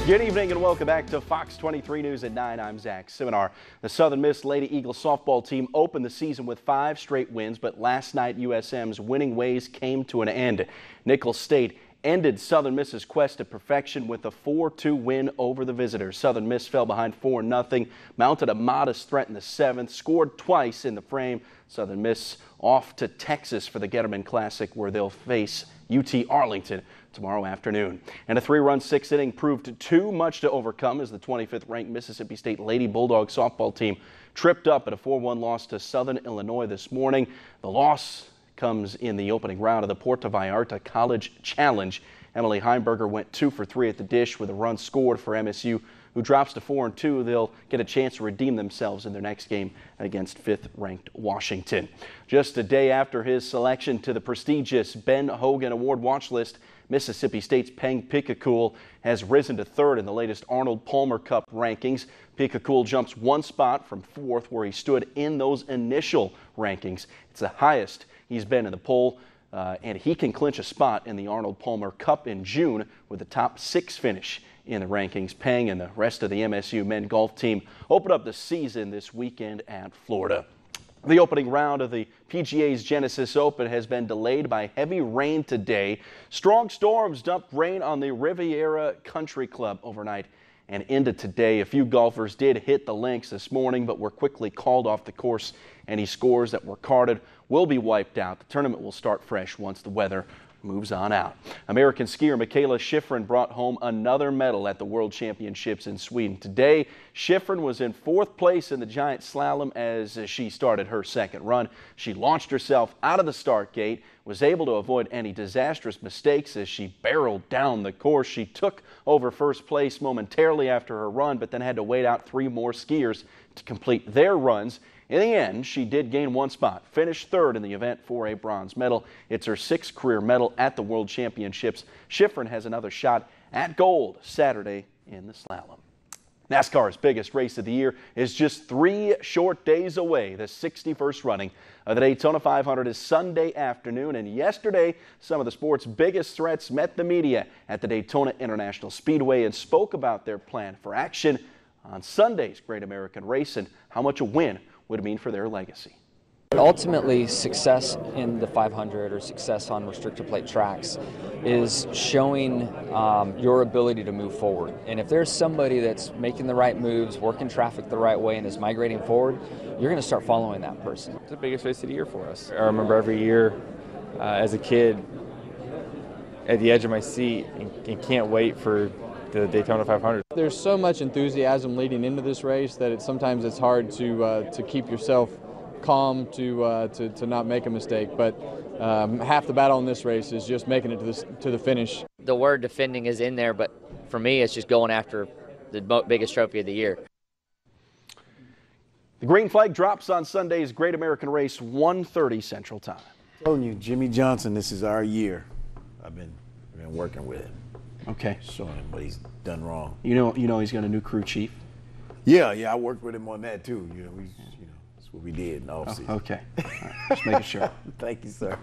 Good evening and welcome back to Fox 23 News at 9. I'm Zach Seminar. The Southern Miss Lady Eagles softball team opened the season with 5 straight wins, but last night USM's winning ways came to an end. Nicholls State ended Southern Miss's quest to perfection with a 4-2 win over the visitors. Southern Miss fell behind 4-0, mounted a modest threat in the 7th, scored twice in the frame. Southern Miss off to Texas for the Getterman Classic, where they'll face UT Arlington tomorrow afternoon. And a 3-run 6th inning proved too much to overcome as the 25th ranked Mississippi State Lady Bulldog softball team tripped up at a 4-1 loss to Southern Illinois this morning. The loss comes in the opening round of the Puerto Vallarta College Challenge. Emily Heimberger went 2 for 3 at the dish with a run scored for MSU, who drops to 4-2. They'll get a chance to redeem themselves in their next game against 5th-ranked Washington. Just a day after his selection to the prestigious Ben Hogan Award watch list, Mississippi State's Peng Piccool has risen to 3rd in the latest Arnold Palmer Cup rankings. Piccool jumps 1 spot from 4th, where he stood in those initial rankings. It's the highest he's been in the poll, and he can clinch a spot in the Arnold Palmer Cup in June with a top 6 finish in the rankings. Peng and the rest of the MSU men golf team open up the season this weekend at Florida. The opening round of the PGA's Genesis Open has been delayed by heavy rain today. Strong storms dumped rain on the Riviera Country Club overnight and into today. A few golfers did hit the links this morning, but were quickly called off the course. Any scores that were carded will be wiped out. The tournament will start fresh once the weather moves on out. American skier Mikaela Shiffrin brought home another medal at the World Championships in Sweden. Today, Shiffrin was in 4th place in the giant slalom as she started her 2nd run. She launched herself out of the start gate, was able to avoid any disastrous mistakes as she barreled down the course. She took over 1st place momentarily after her run, but then had to wait out 3 more skiers to complete their runs. In the end, she did gain 1 spot, finished 3rd in the event for a bronze medal. It's her 6th career medal at the World Championships. Shiffrin has another shot at gold Saturday in the slalom. NASCAR's biggest race of the year is just 3 short days away. The 61st running of the Daytona 500 is Sunday afternoon, and yesterday some of the sport's biggest threats met the media at the Daytona International Speedway and spoke about their plan for action on Sunday's Great American Race and how much a win would mean for their legacy. Ultimately, success in the 500 or success on restrictor plate tracks is showing your ability to move forward. And if there's somebody that's making the right moves, working traffic the right way, and is migrating forward, you're going to start following that person. It's the biggest race of the year for us. I remember every year as a kid at the edge of my seat and can't wait for the Daytona 500. There's so much enthusiasm leading into this race that sometimes it's hard to keep yourself calm to not make a mistake. But half the battle in this race is just making it to the finish. The word defending is in there, but for me, it's just going after the biggest trophy of the year. The green flag drops on Sunday's Great American Race, 1:30 Central Time. I'm telling you, Jimmy Johnson, this is our year. I've been working with him. Okay. Showing him what he's done wrong. You know he's got a new crew chief. Yeah, I worked with him on that too. That's what we did in the offseason. Okay. All right. Just making sure. Thank you, sir.